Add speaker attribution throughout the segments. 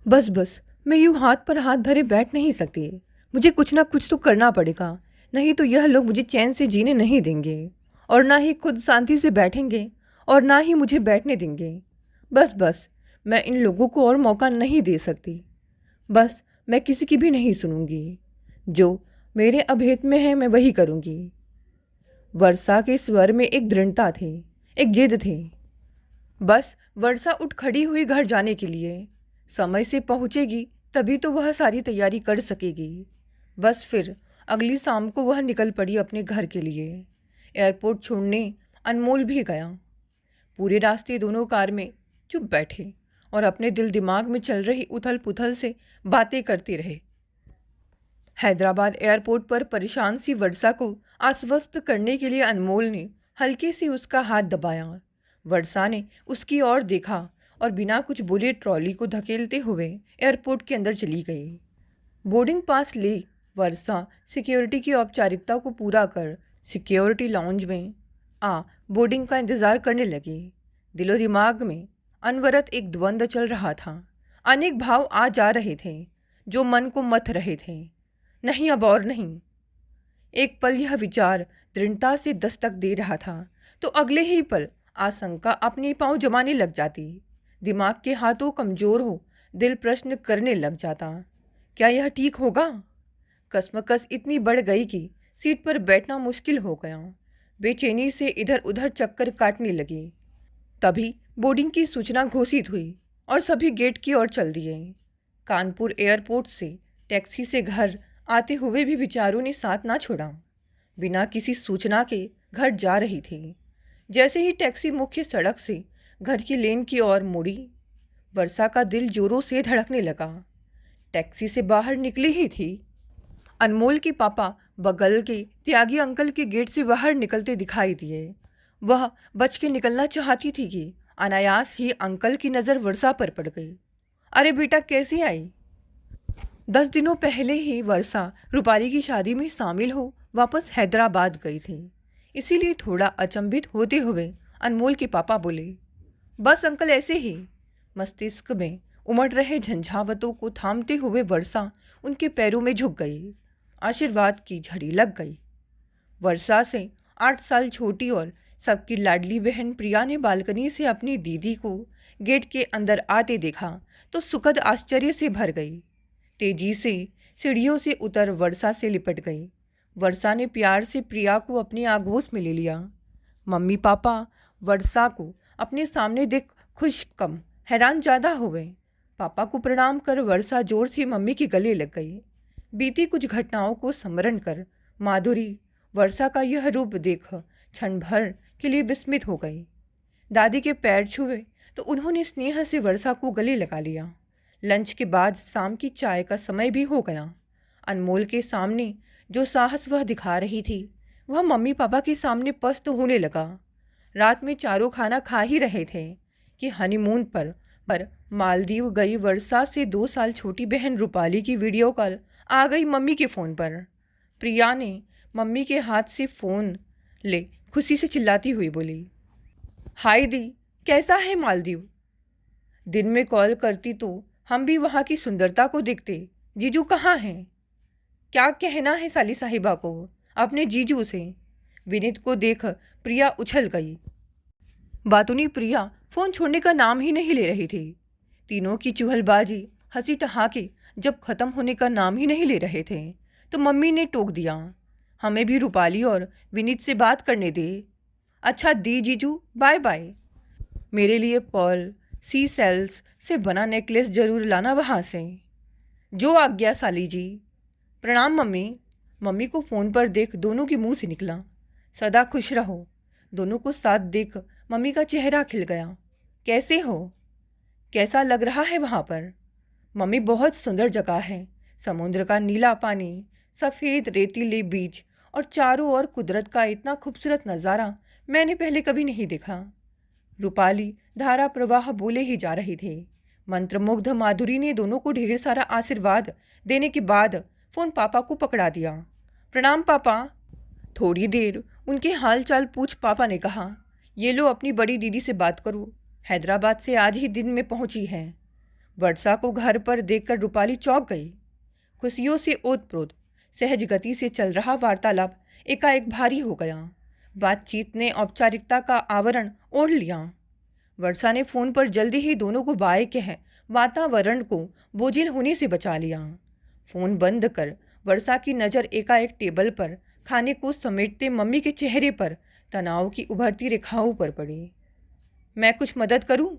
Speaker 1: बस बस, मैं यूं हाथ पर हाथ धरे बैठ नहीं सकती। मुझे कुछ ना कुछ तो करना पड़ेगा, नहीं तो यह लोग मुझे चैन से जीने नहीं देंगे। और ना ही खुद शांति से बैठेंगे, और ना ही मुझे बैठने देंगे। बस बस, मैं इन लोगों को और मौका नहीं दे सकती। बस, मैं किसी की भी नहीं सुनूंगी। जो मेरे अभेद में है मैं वही करूंगी। वर्षा के स्वर में एक दृढ़ता थी, एक जिद थी। बस वर्षा उठ खड़ी हुई घर जाने के लिए। समय से पहुंचेगी तभी तो वह सारी तैयारी कर सकेगी। बस फिर अगली शाम को वह निकल पड़ी अपने घर के लिए। एयरपोर्ट छोड़ने अनमोल भी गया। पूरे रास्ते दोनों कार में चुप बैठे और अपने दिल दिमाग में चल रही उथल पुथल से बातें करते रहे। हैदराबाद एयरपोर्ट पर परेशान सी वर्षा को आश्वस्त करने के लिए अनमोल ने हल्के से उसका हाथ दबाया। वर्षा ने उसकी ओर देखा और बिना कुछ बोले ट्रॉली को धकेलते हुए एयरपोर्ट के अंदर चली गई। बोर्डिंग पास ले वर्षा सिक्योरिटी की औपचारिकता को पूरा कर सिक्योरिटी लाउंज में आ बोर्डिंग का इंतज़ार करने लगी। दिलो दिमाग में अनवरत एक द्वंद्व चल रहा था। अनेक भाव आ जा रहे थे जो मन को मथ रहे थे। नहीं, अब और नहीं। एक पल यह विचार दृढ़ता से दस्तक दे रहा था तो अगले ही पल आशंका अपने पांव जमाने लग जाती। दिमाग के हाथों कमजोर हो दिल प्रश्न करने लग जाता, क्या यह ठीक होगा? कसमकस इतनी बढ़ गई कि सीट पर बैठना मुश्किल हो गया। बेचैनी से इधर उधर चक्कर काटने लगी। तभी बोर्डिंग की सूचना घोषित हुई और सभी गेट की ओर चल दिए। कानपुर एयरपोर्ट से टैक्सी से घर आते हुए भी बेचारों ने साथ ना छोड़ा। बिना किसी सूचना के घर जा रही थी। जैसे ही टैक्सी मुख्य सड़क से घर की लेन की ओर मुड़ी, वर्षा का दिल जोरों से धड़कने लगा। टैक्सी से बाहर निकली ही थी, अनमोल के पापा बगल के त्यागी अंकल के गेट से बाहर निकलते दिखाई दिए। वह बच के निकलना चाहती थी कि अनायास ही अंकल की नज़र वर्षा पर पड़ गई। अरे बेटा, कैसी आई? 10 दिनों पहले ही वर्षा रूपाली की शादी में शामिल हो वापस हैदराबाद गई थी। इसीलिए थोड़ा अचंभित होते हुए अनमोल के पापा बोले, बस अंकल ऐसे ही। मस्तिष्क में उमड़ रहे झंझावतों को थामते हुए वर्षा उनके पैरों में झुक गई। आशीर्वाद की झड़ी लग गई। वर्षा से 8 साल छोटी और सबकी लाडली बहन प्रिया ने बालकनी से अपनी दीदी को गेट के अंदर आते देखा तो सुखद आश्चर्य से भर गई। तेजी से सीढ़ियों से उतर वर्षा से लिपट गई। वर्षा ने प्यार से प्रिया को अपने आगोश में ले लिया। मम्मी पापा वर्षा को अपने सामने देख खुश कम हैरान ज़्यादा हुए। पापा को प्रणाम कर वर्षा जोर से मम्मी के गले लग गई। बीती कुछ घटनाओं को स्मरण कर माधुरी वर्षा का यह रूप देख क्षण भर के लिए विस्मित हो गई। दादी के पैर छुए तो उन्होंने स्नेह से वर्षा को गले लगा लिया। लंच के बाद शाम की चाय का समय भी हो गया। अनमोल के सामने जो साहस वह दिखा रही थी वह मम्मी पापा के सामने पस्त होने लगा। रात में चारों खाना खा ही रहे थे कि हनीमून पर मालदीव गई वर्षा से 2 साल छोटी बहन रूपाली की वीडियो कॉल आ गई मम्मी के फ़ोन पर। प्रिया ने मम्मी के हाथ से फ़ोन ले खुशी से चिल्लाती हुई बोली, हाय दी, कैसा है मालदीव? दिन में कॉल करती तो हम भी वहाँ की सुंदरता को देखते। जीजू कहाँ हैं? क्या कहना है साली साहिबा को अपने जीजू से? विनीत को देख प्रिया उछल गई। बातूनी प्रिया फ़ोन छोड़ने का नाम ही नहीं ले रही थी। तीनों की चुहलबाजी हंसी ठहाके जब ख़त्म होने का नाम ही नहीं ले रहे थे तो मम्मी ने टोक दिया, हमें भी रूपाली और विनीत से बात करने दे। अच्छा दी जीजू, बाय बाय। मेरे लिए पर्ल सी सेल्स से बना नेकलेस जरूर लाना वहाँ से। जो आज्ञा साली जी। प्रणाम मम्मी। मम्मी को फ़ोन पर देख दोनों के मुंह से निकला, सदा खुश रहो। दोनों को साथ देख मम्मी का चेहरा खिल गया। कैसे हो? कैसा लग रहा है वहाँ पर? मम्मी, बहुत सुंदर जगह है। समुद्र का नीला पानी, सफ़ेद रेतीले बीच और चारों ओर कुदरत का इतना खूबसूरत नज़ारा मैंने पहले कभी नहीं देखा। रूपाली धारा प्रवाह बोले ही जा रही थी। मंत्रमुग्ध माधुरी ने दोनों को ढेर सारा आशीर्वाद देने के बाद फ़ोन पापा को पकड़ा दिया। प्रणाम पापा। थोड़ी देर उनके हाल चाल पूछ पापा ने कहा, ये लो अपनी बड़ी दीदी से बात करो, हैदराबाद से आज ही दिन में पहुंची है। वर्षा को घर पर देखकर रूपाली चौंक गई। खुशियों से ओतप्रोत सहज गति से चल रहा वार्तालाप एकाएक भारी हो गया। बातचीत ने औपचारिकता का आवरण ओढ़ लिया। वर्षा ने फोन पर जल्दी ही दोनों को बाय कह वातावरण को बोझिल होने से बचा लिया। फोन बंद कर वर्षा की नज़र एकाएक टेबल पर खाने को समेटते मम्मी के चेहरे पर तनाव की उभरती रेखाओं पर पड़ी। मैं कुछ मदद करूं?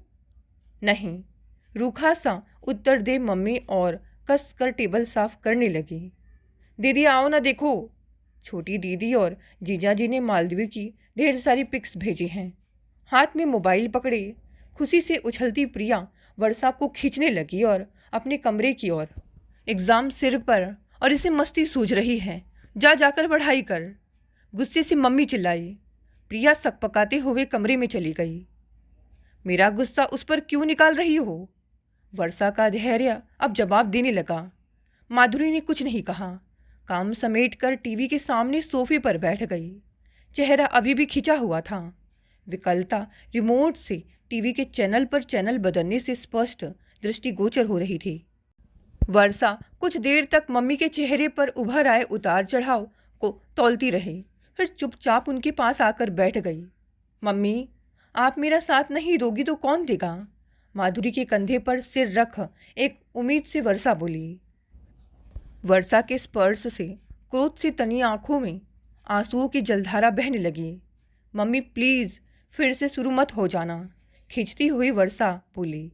Speaker 1: नहीं, रूखा सा उत्तर दे मम्मी और कस कर टेबल साफ करने लगी। दीदी आओ ना देखो। छोटी दीदी और जीजा जी ने मालदीव की ढेर सारी पिक्स भेजी हैं। हाथ में मोबाइल पकड़े खुशी से उछलती प्रिया वर्षा को खींचने लगी और अपने कमरे की ओर। एग्ज़ाम सिर पर और इसे मस्ती सूझ रही है, जा जाकर पढ़ाई कर। गुस्से से मम्मी चिल्लाई। प्रिया सकपकाते हुए कमरे में चली गई। मेरा गुस्सा उस पर क्यों निकाल रही हो? वर्षा का धैर्य अब जवाब देने लगा। माधुरी ने कुछ नहीं कहा। काम समेटकर टीवी के सामने सोफे पर बैठ गई। चेहरा अभी भी खिंचा हुआ था। विकलता रिमोट से टीवी के चैनल पर चैनल बदलने से स्पष्ट दृष्टिगोचर हो रही थी। वर्षा कुछ देर तक मम्मी के चेहरे पर उभर आए उतार चढ़ाव को तौलती रही, फिर चुपचाप उनके पास आकर बैठ गई। मम्मी, आप मेरा साथ नहीं दोगी तो कौन देगा? माधुरी के कंधे पर सिर रख एक उम्मीद से वर्षा बोली। वर्षा के स्पर्श से क्रोध से तनी आंखों में आंसुओं की जलधारा बहने लगी। मम्मी प्लीज़ फिर से शुरू मत हो जाना, खींचती हुई वर्षा बोली।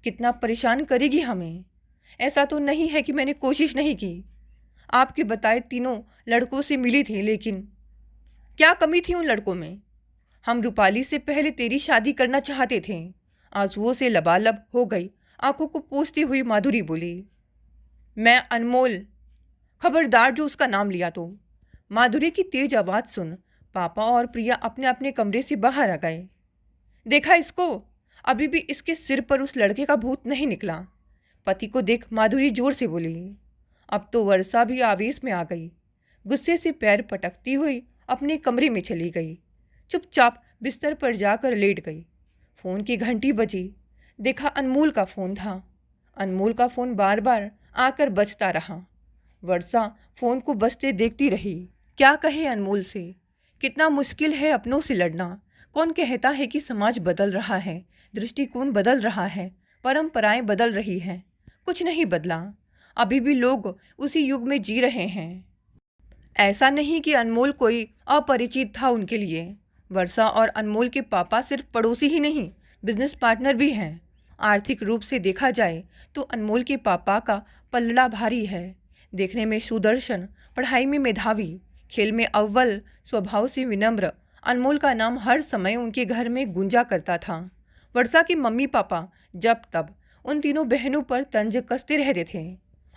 Speaker 1: कितना परेशान करेगी हमें? ऐसा तो नहीं है कि मैंने कोशिश नहीं की। आपके बताए तीनों लड़कों से मिली थी, लेकिन क्या कमी थी उन लड़कों में? हम रूपाली से पहले तेरी शादी करना चाहते थे। आंसुओं से लबालब हो गई आंखों को पोंछती हुई माधुरी बोली। मैं अनमोल, खबरदार जो उसका नाम लिया तो। माधुरी की तेज आवाज़ सुन पापा और प्रिया अपने अपने कमरे से बाहर आ गए। देखा इसको, अभी भी इसके सिर पर उस लड़के का भूत नहीं निकला। पति को देख माधुरी जोर से बोली। अब तो वर्षा भी आवेश में आ गई। गुस्से से पैर पटकती हुई अपने कमरे में चली गई। चुपचाप बिस्तर पर जाकर लेट गई। फ़ोन की घंटी बजी। देखा अनमोल का फ़ोन था। अनमोल का फ़ोन बार बार आकर बजता रहा। वर्षा फ़ोन को बजते देखती रही। क्या कहे अनमोल से? कितना मुश्किल है अपनों से लड़ना। कौन कहता है कि समाज बदल रहा है, दृष्टिकोण बदल रहा है, परंपराएं बदल रही हैं? कुछ नहीं बदला। अभी भी लोग उसी युग में जी रहे हैं। ऐसा नहीं कि अनमोल कोई अपरिचित था उनके लिए। वर्षा और अनमोल के पापा सिर्फ पड़ोसी ही नहीं, बिजनेस पार्टनर भी हैं। आर्थिक रूप से देखा जाए तो अनमोल के पापा का पलड़ा भारी है। देखने में सुदर्शन, पढ़ाई में मेधावी, खेल में अव्वल, स्वभाव से विनम्र, अनमोल का नाम हर समय उनके घर में गूंजा करता था। वर्षा के मम्मी पापा जब तब उन तीनों बहनों पर तंज कसते रहते थे।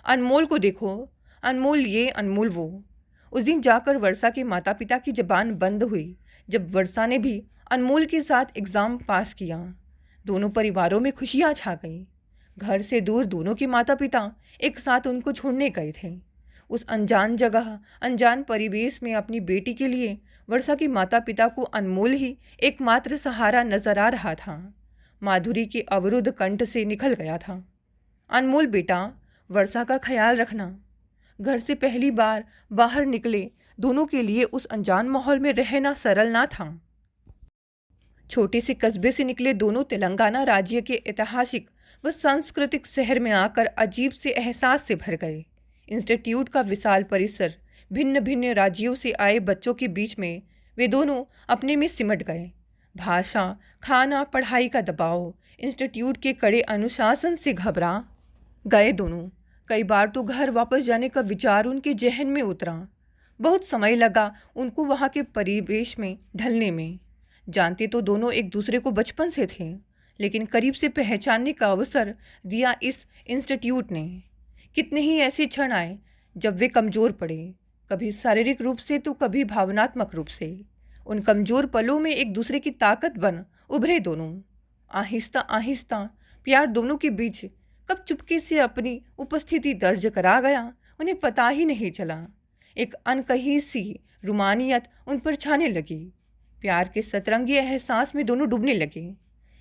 Speaker 1: अनमोल को देखो, अनमोल ये, अनमोल वो। उस दिन जाकर वर्षा के माता पिता की जबान बंद हुई जब वर्षा ने भी अनमोल के साथ एग्ज़ाम पास किया। दोनों परिवारों में खुशियाँ छा गई। घर से दूर दोनों के माता पिता एक साथ उनको छोड़ने गए थे। उस अनजान जगह, अनजान परिवेश में अपनी बेटी के लिए वर्षा के माता पिता को अनमोल ही एकमात्र सहारा नजर आ रहा था। माधुरी के अवरुद्ध कंठ से निकल गया था। अनमोल बेटा, वर्षा का ख्याल रखना। घर से पहली बार बाहर निकले दोनों के लिए उस अनजान माहौल में रहना सरल ना था। छोटे से कस्बे से निकले दोनों तेलंगाना राज्य के ऐतिहासिक व सांस्कृतिक शहर में आकर अजीब से एहसास से भर गए। इंस्टीट्यूट का विशाल परिसर, भिन्न भिन्न राज्यों से आए बच्चों के बीच में वे दोनों अपने में सिमट गए। भाषा, खाना, पढ़ाई का दबाव, इंस्टीट्यूट के कड़े अनुशासन से घबरा गए दोनों। कई बार तो घर वापस जाने का विचार उनके जहन में उतरा। बहुत समय लगा उनको वहाँ के परिवेश में ढलने में। जानते तो दोनों एक दूसरे को बचपन से थे, लेकिन करीब से पहचानने का अवसर दिया इस इंस्टीट्यूट ने। कितने ही ऐसे क्षण आए जब वे कमज़ोर पड़े, कभी शारीरिक रूप से तो कभी भावनात्मक रूप से। उन कमज़ोर पलों में एक दूसरे की ताकत बन उभरे दोनों। आहिस्ता आहिस्ता प्यार दोनों के बीच कब चुपके से अपनी उपस्थिति दर्ज करा गया, उन्हें पता ही नहीं चला। एक अनकही सी रुमानियत उन पर छाने लगी। प्यार के सतरंगी एहसास में दोनों डूबने लगे।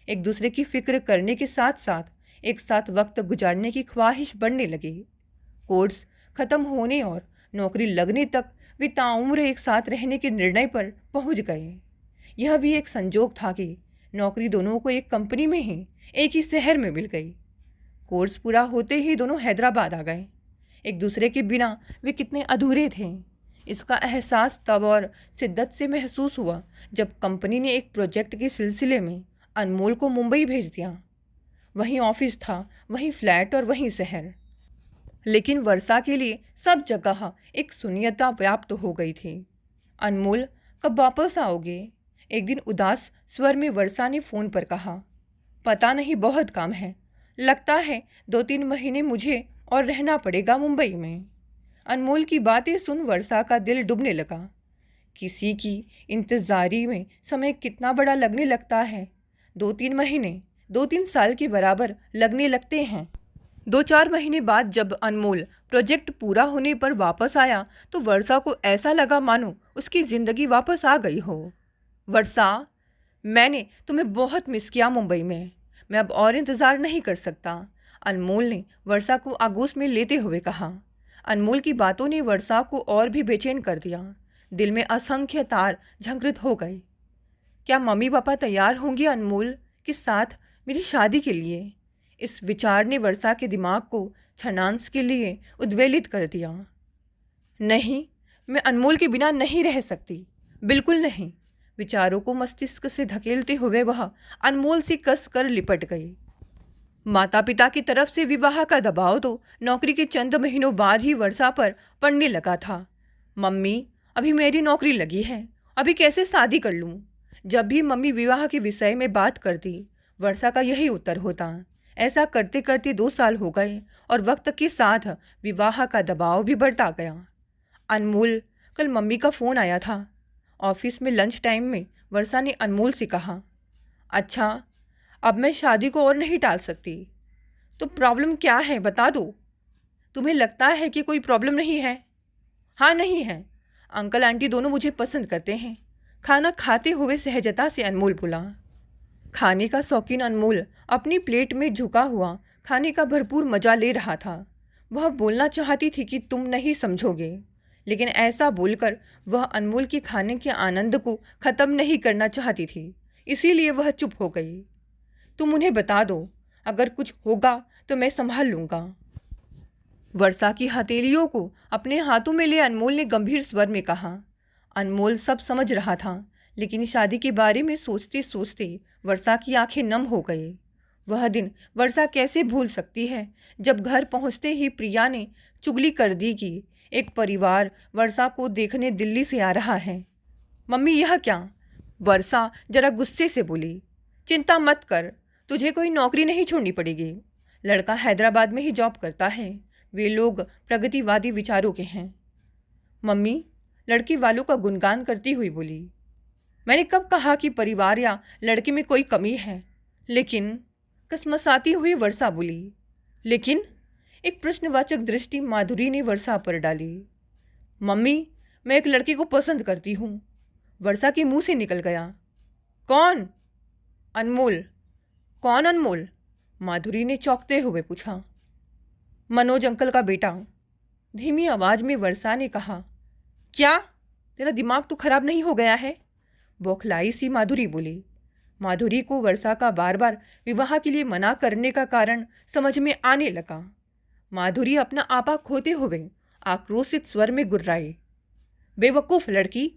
Speaker 1: एक दूसरे की फिक्र करने के साथ साथ एक साथ वक्त गुजारने की ख्वाहिश बढ़ने लगी। कोर्स खत्म होने और नौकरी लगने तक वे ताउम्र एक साथ रहने के निर्णय पर पहुंच गए। यह भी एक संजोग था कि नौकरी दोनों को एक कंपनी में ही एक ही शहर में मिल गई। कोर्स पूरा होते ही दोनों हैदराबाद आ गए। एक दूसरे के बिना वे कितने अधूरे थे, इसका एहसास तब और शिद्दत से महसूस हुआ जब कंपनी ने एक प्रोजेक्ट के सिलसिले में अनमोल को मुंबई भेज दिया। वहीं ऑफिस था, वहीं फ्लैट और वहीं शहर, लेकिन वर्षा के लिए सब जगह एक शून्यता व्याप्त हो गई थी। अनमोल, कब वापस आओगे? एक दिन उदास स्वर में वर्षा ने फ़ोन पर कहा। पता नहीं, बहुत काम है। लगता है 2-3 महीने मुझे और रहना पड़ेगा मुंबई में। अनमोल की बातें सुन वर्षा का दिल डूबने लगा। किसी की इंतज़ारी में समय कितना बड़ा लगने लगता है। 2-3 महीने 2-3 साल के बराबर लगने लगते हैं। 2-4 महीने बाद जब अनमोल प्रोजेक्ट पूरा होने पर वापस आया तो वर्षा को ऐसा लगा मानो उसकी ज़िंदगी वापस आ गई हो। वर्षा, मैंने तुम्हें बहुत मिस किया मुंबई में। मैं अब और इंतज़ार नहीं कर सकता, अनमोल ने वर्षा को आगोश में लेते हुए कहा। अनमोल की बातों ने वर्षा को और भी बेचैन कर दिया। दिल में असंख्य तार झंकृत हो गए। क्या मम्मी पापा तैयार होंगे अनमोल के साथ मेरी शादी के लिए? इस विचार ने वर्षा के दिमाग को क्षणांश के लिए उद्वेलित कर दिया। नहीं, मैं अनमोल के बिना नहीं रह सकती, बिल्कुल नहीं। विचारों को मस्तिष्क से धकेलते हुए वह अनमोल से कस कर लिपट गई। माता पिता की तरफ से विवाह का दबाव तो नौकरी के चंद महीनों बाद ही वर्षा पर पड़ने लगा था। मम्मी, अभी मेरी नौकरी लगी है, अभी कैसे शादी कर लूँ? जब भी मम्मी विवाह के विषय में बात करती, वर्षा का यही उत्तर होता। ऐसा करते करते 2 साल हो गए और वक्त के साथ विवाह का दबाव भी बढ़ता गया। अनमोल, कल मम्मी का फ़ोन आया था। ऑफिस में लंच टाइम में वर्षा ने अनमोल से कहा, अच्छा, अब मैं शादी को और नहीं टाल सकती। तो प्रॉब्लम क्या है, बता दो। तुम्हें लगता है कि कोई प्रॉब्लम नहीं है? हाँ, नहीं है। अंकल आंटी दोनों मुझे पसंद करते हैं। खाना खाते हुए सहजता से अनमोल बोला। खाने का शौकीन अनमोल अपनी प्लेट में झुका हुआ खाने का भरपूर मजा ले रहा था। वह बोलना चाहती थी कि तुम नहीं समझोगे, लेकिन ऐसा बोलकर वह अनमोल के खाने के आनंद को ख़त्म नहीं करना चाहती थी, इसीलिए वह चुप हो गई। तुम उन्हें बता दो, अगर कुछ होगा तो मैं संभाल लूँगा। वर्षा की हथेलियों को अपने हाथों में ले अनमोल ने गंभीर स्वर में कहा। अनमोल सब समझ रहा था, लेकिन शादी के बारे में सोचते सोचते वर्षा की आंखें नम हो गई। वह दिन वर्षा कैसे भूल सकती है जब घर पहुंचते ही प्रिया ने चुगली कर दी कि एक परिवार वर्षा को देखने दिल्ली से आ रहा है। मम्मी, यह क्या? वर्षा जरा गुस्से से बोली। चिंता मत कर, तुझे कोई नौकरी नहीं छोड़नी पड़ेगी। लड़का हैदराबाद में ही जॉब करता है। वे लोग प्रगतिवादी विचारों के हैं। मम्मी लड़की वालों का गुणगान करती हुई बोली। मैंने कब कहा कि परिवार या लड़के में कोई कमी है? लेकिन, कसमसाती हुई वर्षा बोली। लेकिन एक प्रश्नवाचक दृष्टि माधुरी ने वर्षा पर डाली। मम्मी, मैं एक लड़के को पसंद करती हूँ। वर्षा के मुंह से निकल गया। कौन? अनमोल। कौन अनमोल? माधुरी ने चौंकते हुए पूछा। मनोज अंकल का बेटा। धीमी आवाज में वर्षा ने कहा। क्या? तेरा दिमाग तो खराब नहीं हो गया है? बौखलाई सी माधुरी बोली। माधुरी को वर्षा का बार बार विवाह के लिए मना करने का कारण समझ में आने लगा। माधुरी अपना आपा खोते हुए आक्रोशित स्वर में गुर्राई। बेवकूफ़ लड़की,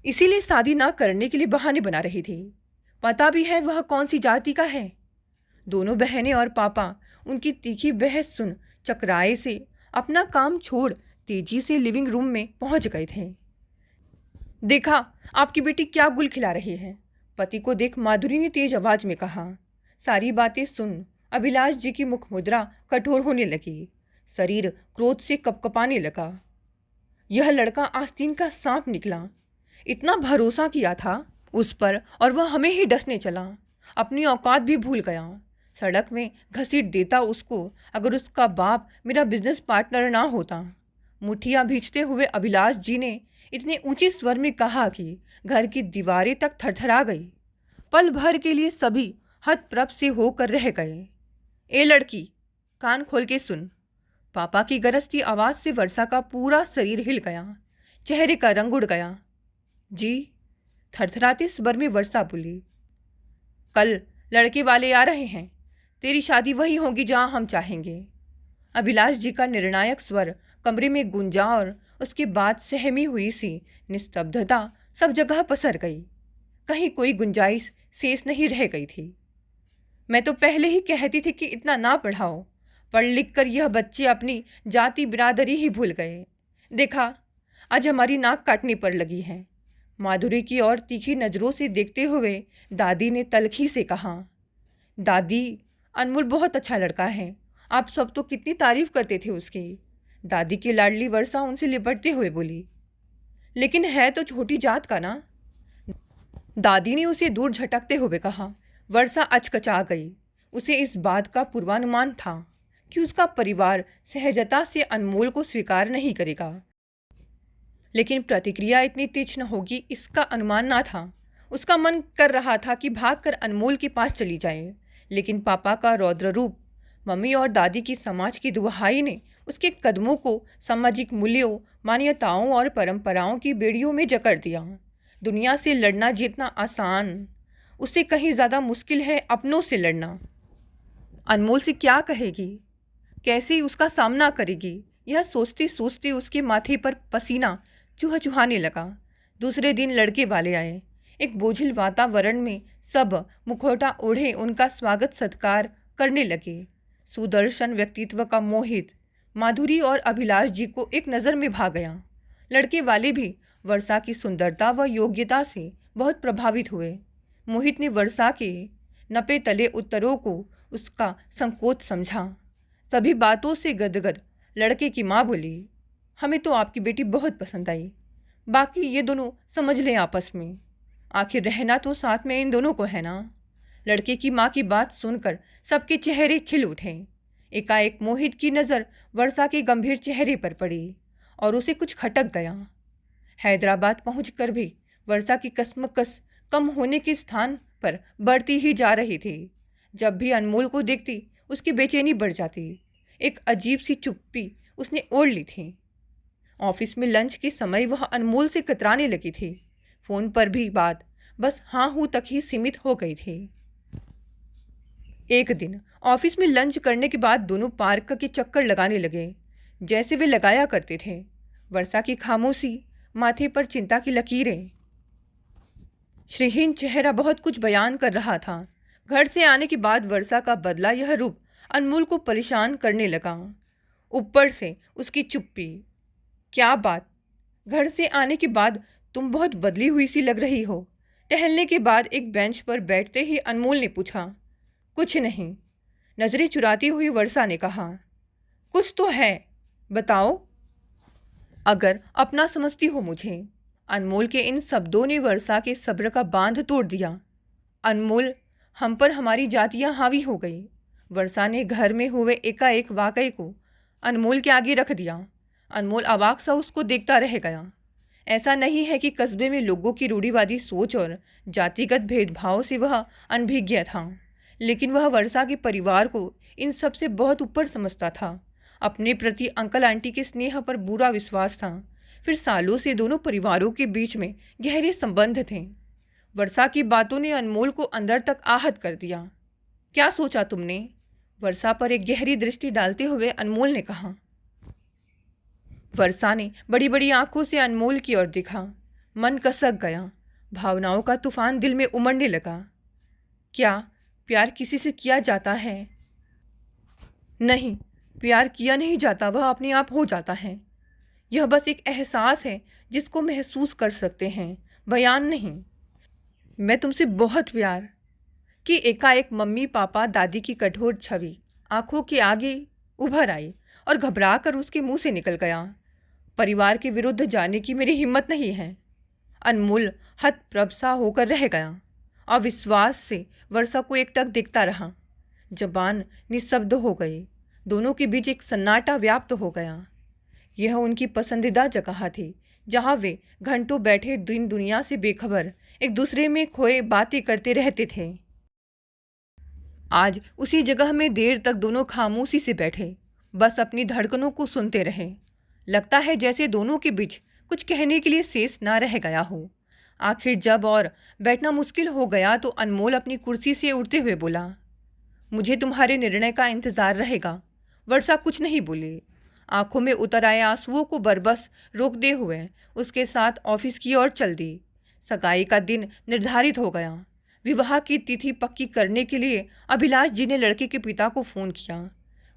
Speaker 1: इसीलिए शादी ना करने के लिए बहाने बना रही थी। पता भी है वह कौन सी जाति का है? दोनों बहनें और पापा उनकी तीखी बहस सुन चकराए से अपना काम छोड़ तेजी से लिविंग रूम में पहुंच गए थे। देखा, आपकी बेटी क्या गुल खिला रही है? पति को देख माधुरी ने तेज आवाज में कहा। सारी बातें सुन अभिलाष जी की मुख मुद्रा कठोर होने लगी। शरीर क्रोध से कपकपाने लगा। यह लड़का आस्तीन का सांप निकला। इतना भरोसा किया था उस पर और वह हमें ही डसने चला। अपनी औकात भी भूल गया। सड़क में घसीट देता उसको अगर उसका बाप मेरा बिजनेस पार्टनर ना होता। मुठियाँ भींचते हुए अभिलाष जी ने इतने ऊंचे स्वर में कहा कि घर की दीवारें तक थरथरा गई। पल भर के लिए सभी हतप्रभ से होकर रह गए। ए लड़की, कान खोल के सुन। पापा की गरजती आवाज़ से वर्षा का पूरा शरीर हिल गया, चेहरे का रंग उड़ गया। जी, थरथराते स्वर में वर्षा बोली। कल लड़के वाले आ रहे हैं, तेरी शादी वही होगी जहां हम चाहेंगे। अभिलाष जी का निर्णायक स्वर कमरे में गूंजा और उसके बाद सहमी हुई सी निस्तब्धता सब जगह पसर गई। कहीं कोई गुंजाइश शेष नहीं रह गई थी। मैं तो पहले ही कहती थी कि इतना ना पढ़ाओ। पढ़ लिख कर यह बच्चे अपनी जाति बिरादरी ही भूल गए। देखा, आज हमारी नाक काटने पर लगी है। माधुरी की ओर तीखी नज़रों से देखते हुए दादी ने तलखी से कहा। दादी, अनमोल बहुत अच्छा लड़का है। आप सब तो कितनी तारीफ करते थे उसकी। दादी की लाडली वर्षा उनसे लिपटते हुए बोली। लेकिन है तो छोटी जात का ना। दादी ने उसे दूर झटकते हुए कहा। वर्षा अचकचा गई। उसे इस बात का पूर्वानुमान था कि उसका परिवार सहजता से अनमोल को स्वीकार नहीं करेगा, लेकिन प्रतिक्रिया इतनी तीक्ष्ण होगी इसका अनुमान ना था। उसका मन कर रहा था कि भागकर अनमोल के पास चली जाए, लेकिन पापा का रौद्र रूप, मम्मी और दादी की समाज की दुहाई ने उसके कदमों को सामाजिक मूल्यों, मान्यताओं और परंपराओं की बेड़ियों में जकड़ दिया। दुनिया से लड़ना जितना आसान, उससे कहीं ज़्यादा मुश्किल है अपनों से लड़ना। अनमोल से क्या कहेगी, कैसे उसका सामना करेगी, यह सोचते सोचते उसके माथे पर पसीना चूहचूहाने लगा। दूसरे दिन लड़के वाले आए। एक बोझिल वातावरण में सब मुखौटा ओढ़े उनका स्वागत सत्कार करने लगे। सुदर्शन व्यक्तित्व का मोहित माधुरी और अभिलाष जी को एक नज़र में भा गया। लड़के वाले भी वर्षा की सुंदरता व योग्यता से बहुत प्रभावित हुए। मोहित ने वर्षा के नपे तले उत्तरों को उसका संकोच समझा। सभी बातों से गदगद लड़के की माँ बोली, हमें तो आपकी बेटी बहुत पसंद आई। बाकी ये दोनों समझ लें आपस में, आखिर रहना तो साथ में इन दोनों को है ना। लड़के की माँ की बात सुनकर सबके चेहरे खिल उठे। एकाएक मोहित की नज़र वर्षा के गंभीर चेहरे पर पड़ी और उसे कुछ खटक गया। हैदराबाद पहुंचकर भी वर्षा की कसमकस कम होने के स्थान पर बढ़ती ही जा रही थी। जब भी अनमोल को देखती उसकी बेचैनी बढ़ जाती। एक अजीब सी चुप्पी उसने ओढ़ ली थी। ऑफिस में लंच के समय वह अनमोल से कतराने लगी थी। फ़ोन पर भी बात बस हाँ हूँ तक ही सीमित हो गई थी। एक दिन ऑफिस में लंच करने के बाद दोनों पार्क के चक्कर लगाने लगे, जैसे वे लगाया करते थे। वर्षा की खामोशी, माथे पर चिंता की लकीरें, श्रीहीन चेहरा बहुत कुछ बयान कर रहा था। घर से आने के बाद वर्षा का बदला यह रूप अनमोल को परेशान करने लगा। ऊपर से उसकी चुप्पी। क्या बात, घर से आने के बाद तुम बहुत बदली हुई सी लग रही हो। टहलने के बाद एक बेंच पर बैठते ही अनमोल ने पूछा। कुछ नहीं, नजरें चुराती हुई वर्षा ने कहा। कुछ तो है, बताओ। अगर अपना समझती हो मुझे। अनमोल के इन शब्दों ने वर्षा के सब्र का बांध तोड़ दिया। अनमोल, हम पर हमारी जातियां हावी हो गई। वर्षा ने घर में हुए एकाएक वाकये को अनमोल के आगे रख दिया। अनमोल अवाक सा उसको देखता रह गया। ऐसा नहीं है कि कस्बे में लोगों की रूढ़िवादी सोच और जातिगत भेदभाव से वह अनभिज्ञ था, लेकिन वह वर्षा के परिवार को इन सब से बहुत ऊपर समझता था। अपने प्रति अंकल आंटी के स्नेह पर बुरा विश्वास था। फिर सालों से दोनों परिवारों के बीच में गहरे संबंध थे। वर्षा की बातों ने अनमोल को अंदर तक आहत कर दिया। क्या सोचा तुमने? वर्षा पर एक गहरी दृष्टि डालते हुए अनमोल ने कहा। वर्षा ने बड़ी बड़ी आंखों से अनमोल की ओर देखा। मन कसक गया। भावनाओं का तूफान दिल में उमड़ने लगा। क्या प्यार किसी से किया जाता है? नहीं, प्यार किया नहीं जाता, वह अपने आप हो जाता है। यह बस एक एहसास है जिसको महसूस कर सकते हैं, बयान नहीं। मैं तुमसे बहुत प्यार कि एकाएक मम्मी पापा दादी की कठोर छवि आंखों के आगे उभर आई और घबराकर उसके मुंह से निकल गया। परिवार के विरुद्ध जाने की मेरी हिम्मत नहीं है। अनमोल हतप्रभ होकर रह गया। अविश्वास से वर्षा को एकटक देखता रहा। जबान निशब्द हो गई। दोनों के बीच एक सन्नाटा व्याप्त हो गया। यह उनकी पसंदीदा जगह थी, जहाँ वे घंटों बैठे दिन दुनिया से बेखबर एक दूसरे में खोए बातें करते रहते थे। आज उसी जगह में देर तक दोनों खामोशी से बैठे, बस अपनी धड़कनों को सुनते रहे। लगता है जैसे दोनों के बीच कुछ कहने के लिए शेष ना रह गया हो। आखिर जब और बैठना मुश्किल हो गया तो अनमोल अपनी कुर्सी से उठते हुए बोला, मुझे तुम्हारे निर्णय का इंतजार रहेगा। वर्षा कुछ नहीं बोली। आंखों में उतर आए आंसुओं को बरबस रोक दे हुए उसके साथ ऑफिस की ओर चल दी। सगाई का दिन निर्धारित हो गया। विवाह की तिथि पक्की करने के लिए अभिलाष जी ने लड़के के पिता को फ़ोन किया।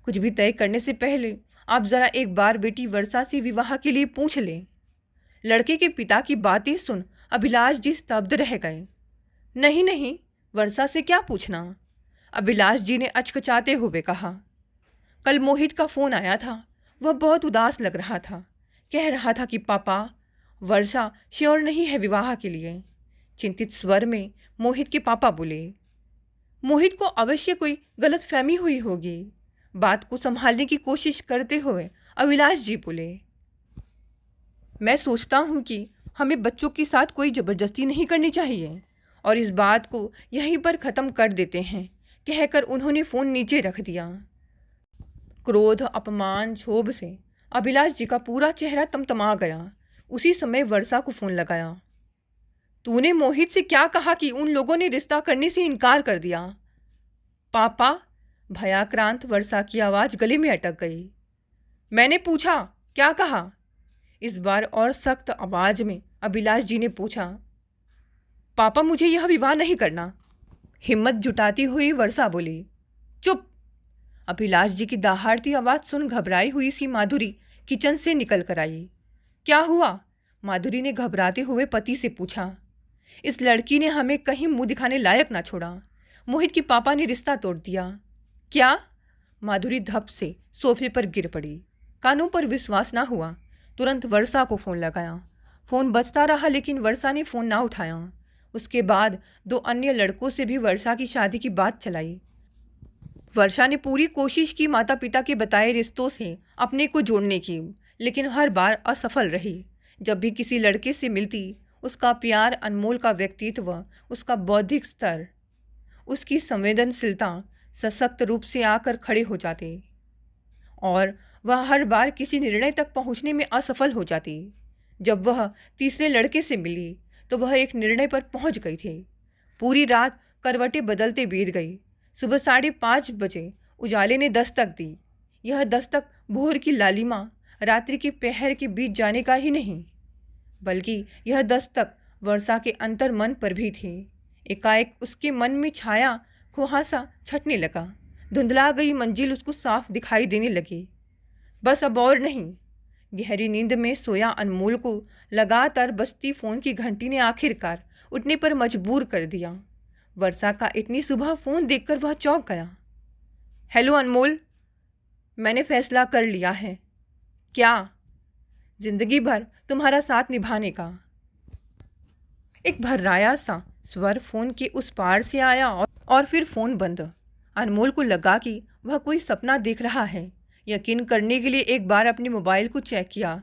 Speaker 1: कुछ भी तय करने से पहले आप ज़रा एक बार बेटी वर्षा से विवाह के लिए पूछ लें। लड़के के पिता की बातें सुन अभिलाष जी स्तब्ध रह गए। नहीं नहीं, वर्षा से क्या पूछना, अभिलाष जी ने अचकचाते हुए कहा। कल मोहित का फ़ोन आया था, वह बहुत उदास लग रहा था। कह रहा था कि पापा, वर्षा श्योर नहीं है विवाह के लिए। चिंतित स्वर में मोहित के पापा बोले। मोहित को अवश्य कोई गलतफहमी हुई होगी। बात को संभालने की कोशिश करते हुए अभिलाष जी बोले, मैं सोचता हूँ कि हमें बच्चों के साथ कोई ज़बरदस्ती नहीं करनी चाहिए और इस बात को यहीं पर ख़त्म कर देते हैं, कहकर उन्होंने फ़ोन नीचे रख दिया। क्रोध, अपमान, क्षोभ से अभिलाष जी का पूरा चेहरा तमतमा गया। उसी समय वर्षा को फ़ोन लगाया। तूने मोहित से क्या कहा कि उन लोगों ने रिश्ता करने से इनकार कर दिया? पापा, भयाक्रांत वर्षा की आवाज़ गले में अटक गई। मैंने पूछा, क्या कहा? इस बार और सख्त आवाज़ में अभिलाष जी ने पूछा। पापा, मुझे यह विवाह नहीं करना। हिम्मत जुटाती हुई वर्षा बोली। चुप! अभिलाष जी की दहाड़ती आवाज़ सुन घबराई हुई सी माधुरी किचन से निकल कर आई। क्या हुआ? माधुरी ने घबराते हुए पति से पूछा। इस लड़की ने हमें कहीं मुंह दिखाने लायक ना छोड़ा। मोहित के पापा ने रिश्ता तोड़ दिया। क्या? माधुरी धप से सोफे पर गिर पड़ी। कानों पर विश्वास ना हुआ। तुरंत वर्षा को फ़ोन लगाया। फ़ोन बजता रहा लेकिन वर्षा ने फ़ोन ना उठाया। उसके बाद 2 अन्य लड़कों से भी वर्षा की शादी की बात चलाई। वर्षा ने पूरी कोशिश की माता पिता के बताए रिश्तों से अपने को जोड़ने की, लेकिन हर बार असफल रही। जब भी किसी लड़के से मिलती, उसका प्यार, अनमोल का व्यक्तित्व, उसका बौद्धिक स्तर, उसकी संवेदनशीलता सशक्त रूप से आकर खड़े हो जाते और वह हर बार किसी निर्णय तक पहुंचने में असफल हो जाती। जब वह तीसरे लड़के से मिली तो वह एक निर्णय पर पहुंच गई थी। पूरी रात करवटें बदलते बीत गई। सुबह 5:30 बजे उजाले ने दस्तक दी। यह दस्तक भोर की लालिमा, रात्रि के पहर के बीच जाने का ही नहीं, बल्कि यह दस्तक वर्षा के अंतर मन पर भी थी। एकाएक उसके मन में छाया कुहासा छटने लगा। धुंधला गई मंजिल उसको साफ दिखाई देने लगी। बस अब और नहीं। गहरी नींद में सोया अनमोल को लगातार बजती फ़ोन की घंटी ने आखिरकार उठने पर मजबूर कर दिया। वर्षा का इतनी सुबह फ़ोन देखकर वह चौंक गया। हेलो अनमोल, मैंने फैसला कर लिया है। क्या? जिंदगी भर तुम्हारा साथ निभाने का। एक भर्राया सा स्वर फ़ोन के उस पार से आया और फिर फ़ोन बंद। अनमोल को लगा कि वह कोई सपना देख रहा है। यकीन करने के लिए एक बार अपने मोबाइल को चेक किया।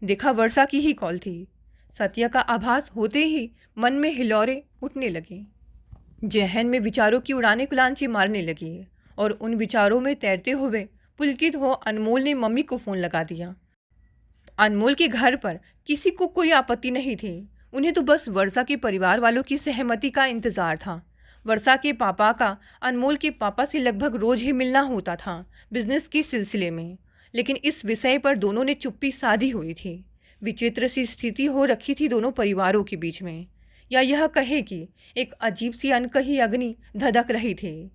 Speaker 1: देखा वर्षा की ही कॉल थी। सत्य का आभास होते ही मन में हिलौरे उठने लगे। जहन में विचारों की उड़ाने कुलांची मारने लगी और उन विचारों में तैरते हुए पुलकित हो अनमोल ने मम्मी को फ़ोन लगा दिया। अनमोल के घर पर किसी को कोई आपत्ति नहीं थी। उन्हें तो बस वर्षा के परिवार वालों की सहमति का इंतज़ार था। वर्षा के पापा का अनमोल के पापा से लगभग रोज़ ही मिलना होता था बिजनेस के सिलसिले में, लेकिन इस विषय पर दोनों ने चुप्पी साधी हुई थी। विचित्र सी स्थिति हो रखी थी दोनों परिवारों के बीच में, या यह कहे कि एक अजीब सी अनकही अग्नि धधक रही थी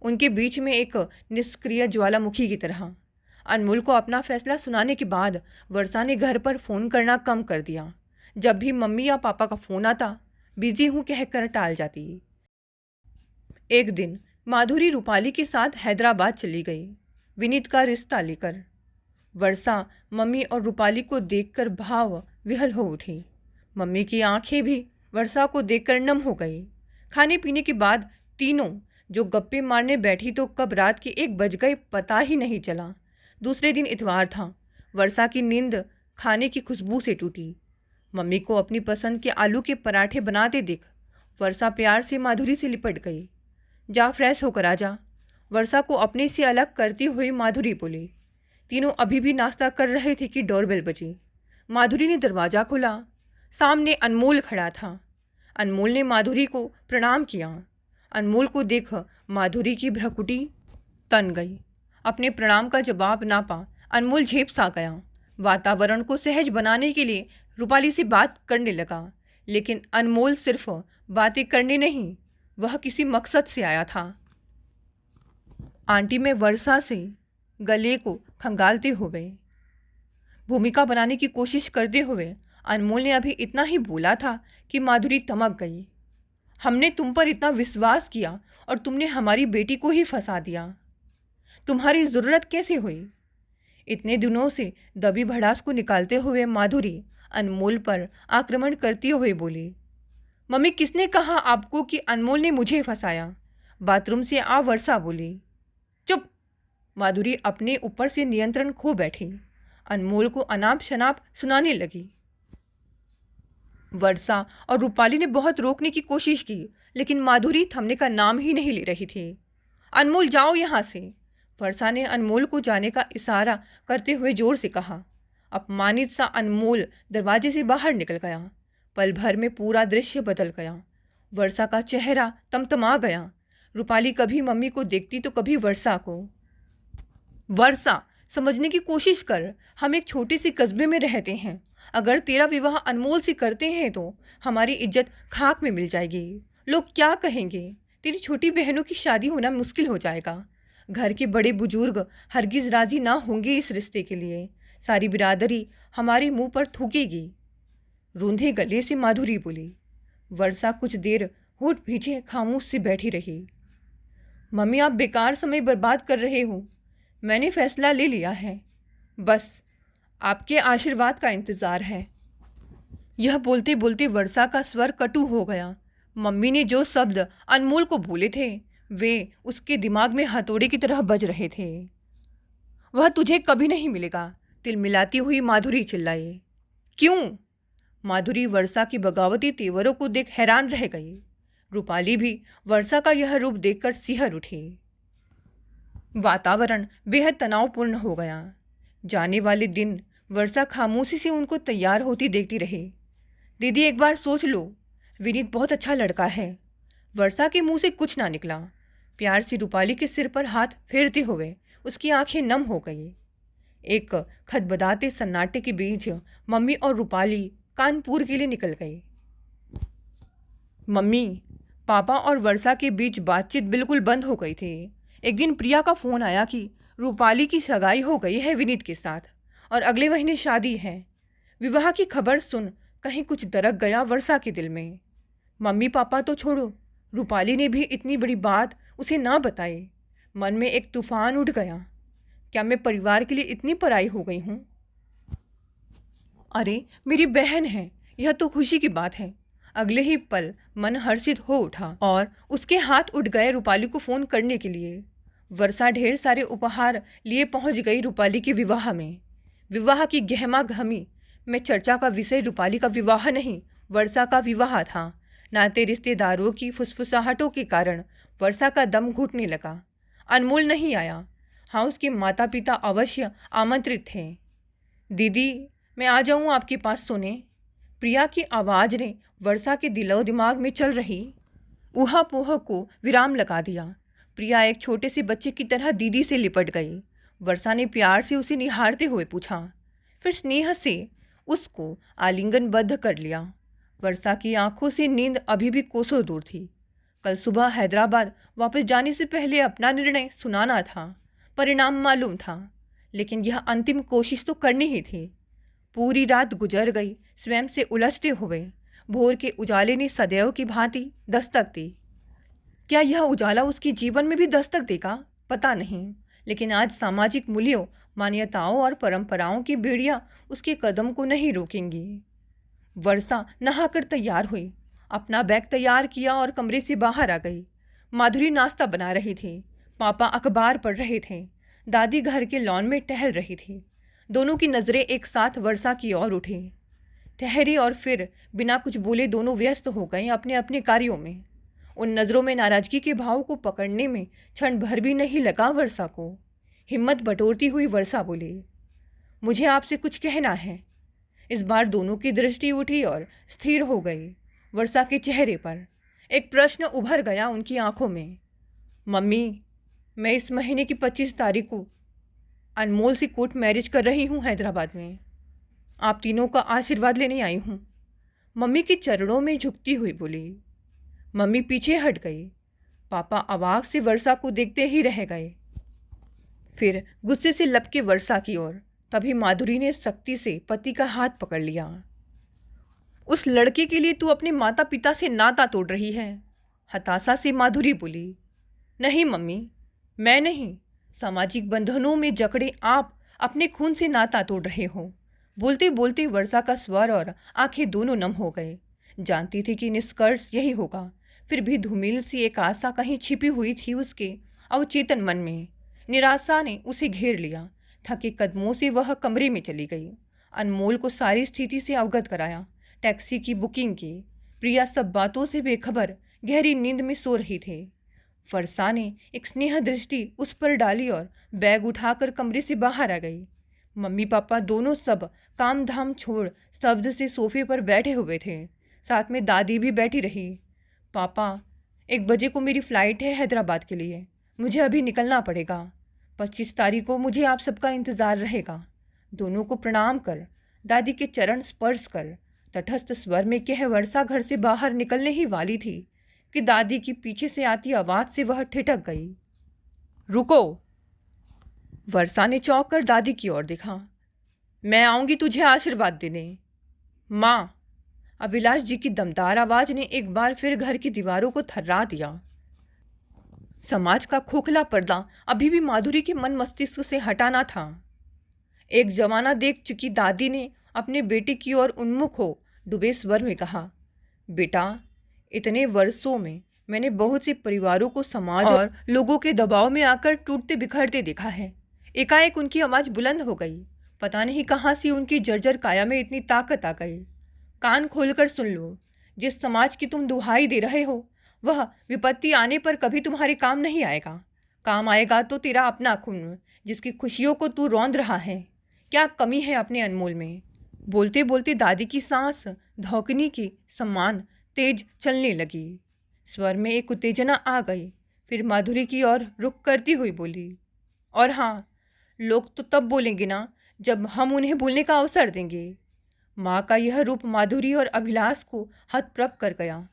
Speaker 1: उनके बीच में, एक निष्क्रिय ज्वालामुखी की तरह। अनमोल को अपना फैसला सुनाने के बाद वर्षा ने घर पर फ़ोन करना कम कर दिया। जब भी मम्मी या पापा का फ़ोन आता, बिजी हूँ कहकर टाल जाती। एक दिन माधुरी रूपाली के साथ हैदराबाद चली गई विनीत का रिश्ता लेकर। वर्षा मम्मी और रूपाली को देखकर भाव विहल हो उठी। मम्मी की आंखें भी वर्षा को देखकर नम हो गई। खाने पीने के बाद तीनों जो गप्पे मारने बैठी तो कब रात के 1 बज गए पता ही नहीं चला। दूसरे दिन इतवार था। वर्षा की नींद खाने की खुशबू से टूटी। मम्मी को अपनी पसंद के आलू के पराठे बनाते देख वर्षा प्यार से माधुरी से लिपट गई। जा फ्रेश होकर आ जा, वर्षा को अपने से अलग करती हुई माधुरी बोली। तीनों अभी भी नाश्ता कर रहे थे कि डोरबेल बजी। माधुरी ने दरवाज़ा खोला। सामने अनमोल खड़ा था। अनमोल ने माधुरी को प्रणाम किया। अनमोल को देख माधुरी की भ्रुकुटी तन गई। अपने प्रणाम का जवाब ना पा अनमोल झेप सा गया। वातावरण को सहज बनाने के लिए रूपाली से बात करने लगा, लेकिन अनमोल सिर्फ बातें करने नहीं, वह किसी मकसद से आया था। आंटी में वर्षा से गले को खंगालते हुए, भूमिका बनाने की कोशिश करते हुए अनमोल ने अभी इतना ही बोला था कि माधुरी तमक गई। हमने तुम पर इतना विश्वास किया और तुमने हमारी बेटी को ही फंसा दिया। तुम्हारी ज़रूरत कैसे हुई? इतने दिनों से दबी भड़ास को निकालते हुए माधुरी अनमोल पर आक्रमण करती हुए बोली, मम्मी किसने कहा आपको कि अनमोल ने मुझे फंसाया? बाथरूम से आ, वर्षा बोली। चुप! माधुरी अपने ऊपर से नियंत्रण खो बैठी। अनमोल को अनाप शनाप सुनाने लगी। वर्षा और रूपाली ने बहुत रोकने की कोशिश की, लेकिन माधुरी थमने का नाम ही नहीं ले रही थी। अनमोल जाओ यहाँ से, वर्षा ने अनमोल को जाने का इशारा करते हुए जोर से कहा। अपमानित सा अनमोल दरवाजे से बाहर निकल गया। पल भर में पूरा दृश्य बदल गया। वर्षा का चेहरा तमतमा गया। रूपाली कभी मम्मी को देखती तो कभी वर्षा को। वर्षा, समझने की कोशिश कर, हम एक छोटे से कस्बे में रहते हैं। अगर तेरा विवाह अनमोल से करते हैं तो हमारी इज्जत खाक में मिल जाएगी। लोग क्या कहेंगे? तेरी छोटी बहनों की शादी होना मुश्किल हो जाएगा। घर के बड़े बुजुर्ग हरगिज राजी ना होंगे इस रिश्ते के लिए। सारी बिरादरी हमारे मुंह पर थूकेगी। रूंधे गले से माधुरी बोली। वर्षा कुछ देर होठ पीछे खामोश से बैठी रही। मम्मी, आप बेकार समय बर्बाद कर रहे हो। मैंने फैसला ले लिया है, बस आपके आशीर्वाद का इंतज़ार है। यह बोलते बोलते वर्षा का स्वर कटु हो गया। मम्मी ने जो शब्द अनमोल को बोले थे वे उसके दिमाग में हथौड़े की तरह बज रहे थे। वह तुझे कभी नहीं मिलेगा, तिलमिलाती हुई माधुरी चिल्लाई। क्यों? माधुरी वर्षा की बगावती तेवरों को देख हैरान रह गई। रूपाली भी वर्षा का यह रूप देखकर सिहर उठी। वातावरण बेहद तनावपूर्ण हो गया। जाने वाले दिन वर्षा खामोशी से उनको तैयार होती देखती रही। दीदी, एक बार सोच लो, विनीत बहुत अच्छा लड़का है। वर्षा के मुंह से कुछ ना निकला। प्यार से रूपाली के सिर पर हाथ फेरते हुए उसकी आंखें नम हो गई। एक खदबदाते सन्नाटे के बीच मम्मी और रूपाली कानपुर के लिए निकल गई। मम्मी, पापा और वर्षा के बीच बातचीत बिल्कुल बंद हो गई थी। एक दिन प्रिया का फ़ोन आया कि रूपाली की सगाई हो गई है विनीत के साथ और अगले महीने शादी है। विवाह की खबर सुन कहीं कुछ दरक गया वर्षा के दिल में। मम्मी पापा तो छोड़ो, रूपाली ने भी इतनी बड़ी बात उसे ना बताई। मन में एक तूफान उठ गया। क्या मैं परिवार के लिए इतनी पराई हो गई हूँ? अरे, मेरी बहन है, यह तो खुशी की बात है। अगले ही पल मन हर्षित हो उठा और उसके हाथ उठ गए रूपाली को फ़ोन करने के लिए। वर्षा ढेर सारे उपहार लिए पहुंच गई रूपाली के विवाह में। विवाह की गहमा गहमी में चर्चा का विषय रूपाली का विवाह नहीं, वर्षा का विवाह था। नाते रिश्तेदारों की फुसफुसाहटों के कारण वर्षा का दम घुटने लगा। अनमोल नहीं आया। हाँ, उसके माता पिता अवश्य आमंत्रित थे। दीदी, मैं आ जाऊँ आपके पास सोने? प्रिया की आवाज़ ने वर्षा के दिलो दिमाग में चल रही ऊहा-पोह को विराम लगा दिया। प्रिया एक छोटे से बच्चे की तरह दीदी से लिपट गई। वर्षा ने प्यार से उसे निहारते हुए पूछा, फिर स्नेह से उसको आलिंगनबद्ध कर लिया। वर्षा की आंखों से नींद अभी भी कोसों दूर थी। कल सुबह हैदराबाद वापस जाने से पहले अपना निर्णय सुनाना था। परिणाम मालूम था, लेकिन यह अंतिम कोशिश तो करनी ही थी। पूरी रात गुजर गई स्वयं से उलझते हुए। भोर के उजाले ने सदैव की भांति दस्तक दी। क्या यह उजाला उसके जीवन में भी दस्तक देगा? पता नहीं, लेकिन आज सामाजिक मूल्यों, मान्यताओं और परंपराओं की बेड़ियां उसके कदम को नहीं रोकेंगी। वर्षा नहाकर तैयार हुई, अपना बैग तैयार किया और कमरे से बाहर आ गई। माधुरी नाश्ता बना रही थी, पापा अखबार पढ़ रहे थे, दादी घर के लॉन में टहल रही थी। दोनों की नज़रें एक साथ वर्षा की ओर उठी। ठहरी और फिर बिना कुछ बोले दोनों व्यस्त हो गए अपने अपने कार्यों में। उन नज़रों में नाराज़गी के भाव को पकड़ने में क्षण भर भी नहीं लगा वर्षा को। हिम्मत बटोरती हुई वर्षा बोली, मुझे आपसे कुछ कहना है। इस बार दोनों की दृष्टि उठी और स्थिर हो गई। वर्षा के चेहरे पर एक प्रश्न उभर गया, उनकी आंखों में। मम्मी, मैं इस महीने की 25 तारीख को अनमोल से कोर्ट मैरिज कर रही हूँ हैदराबाद में। आप तीनों का आशीर्वाद लेने आई हूँ। मम्मी के चरणों में झुकती हुई बोली। मम्मी पीछे हट गई। पापा अवाक से वर्षा को देखते ही रह गए। फिर गुस्से से लपके वर्षा की ओर। तभी माधुरी ने सख्ती से पति का हाथ पकड़ लिया। उस लड़के के लिए तू अपने माता पिता से नाता तोड़ रही है। हताशा से माधुरी बोली। नहीं मम्मी, मैं नहीं। सामाजिक बंधनों में जकड़े आप अपने खून से नाता तोड़ रहे हो। बोलते बोलते वर्षा का स्वर और आंखें दोनों नम हो गए। जानती थी कि निष्कर्ष यही होगा, फिर भी धूमिल सी एक आशा कहीं छिपी हुई थी उसके अवचेतन मन में। निराशा ने उसे घेर लिया। थके कदमों से वह कमरे में चली गई। अनमोल को सारी स्थिति से अवगत कराया, टैक्सी की बुकिंग की। प्रिया सब बातों से बेखबर गहरी नींद में सो रही थी। वर्षा ने एक स्नेह दृष्टि उस पर डाली और बैग उठाकर कमरे से बाहर आ गई। मम्मी पापा दोनों सब काम धाम छोड़ स्तब्ध से सोफे पर बैठे हुए थे। साथ में दादी भी बैठी रही। पापा, 1 बजे को मेरी फ़्लाइट है हैदराबाद के लिए। मुझे अभी निकलना पड़ेगा। 25 तारीख को मुझे आप सबका इंतज़ार रहेगा। दोनों को प्रणाम कर, दादी के चरण स्पर्श कर, तटस्थ स्वर में कह वर्षा घर से बाहर निकलने ही वाली थी कि दादी की पीछे से आती आवाज़ से वह ठिठक गई। रुको! वर्षा ने चौंक कर दादी की ओर देखा। मैं आऊँगी तुझे आशीर्वाद देने। माँ! अभिलाष जी की दमदार आवाज़ ने एक बार फिर घर की दीवारों को थर्रा दिया। समाज का खोखला पर्दा अभी भी माधुरी के मन मस्तिष्क से हटाना था। एक जमाना देख चुकी दादी ने अपने बेटे की ओर उन्मुख हो डूबे स्वर में कहा, बेटा, इतने वर्षों में मैंने बहुत से परिवारों को समाज और लोगों के दबाव में आकर टूटते बिखरते देखा है। एकाएक उनकी आवाज़ बुलंद हो गई। पता नहीं कहाँ से उनकी जर्जर काया में इतनी ताकत आ गई। कान खोलकर सुन लो, जिस समाज की तुम दुहाई दे रहे हो वह विपत्ति आने पर कभी तुम्हारे काम नहीं आएगा। काम आएगा तो तेरा अपना खून, जिसकी खुशियों को तू रौंद रहा है। क्या कमी है अपने अनमोल में? बोलते बोलते दादी की सांस धौकनी की समान तेज चलने लगी। स्वर में एक उत्तेजना आ गई। फिर माधुरी की ओर रुख करती हुई बोली, और हाँ, लोग तो तब बोलेंगे ना जब हम उन्हें बोलने का अवसर देंगे। माँ का यह रूप माधुरी और अभिलाष को हतप्रभ कर गया।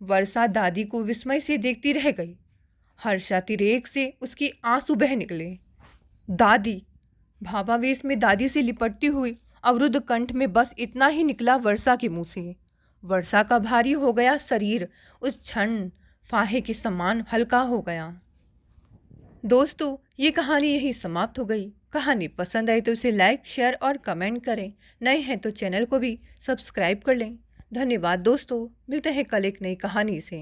Speaker 1: वर्षा दादी को विस्मय से देखती रह गई। हर्षातिरेक से उसके आंसू बह निकले। दादी! भावावेश में दादी से लिपटती हुई अवरुद्ध कंठ में बस इतना ही निकला वर्षा के मुंह से। वर्षा का भारी हो गया शरीर उस क्षण फाहे के समान हल्का हो गया। दोस्तों, ये कहानी यही समाप्त हो गई। कहानी पसंद आई तो इसे लाइक, शेयर और कमेंट करें। नए हैं तो चैनल को भी सब्सक्राइब कर लें। धन्यवाद दोस्तों, मिलते हैं कल एक नई कहानी से।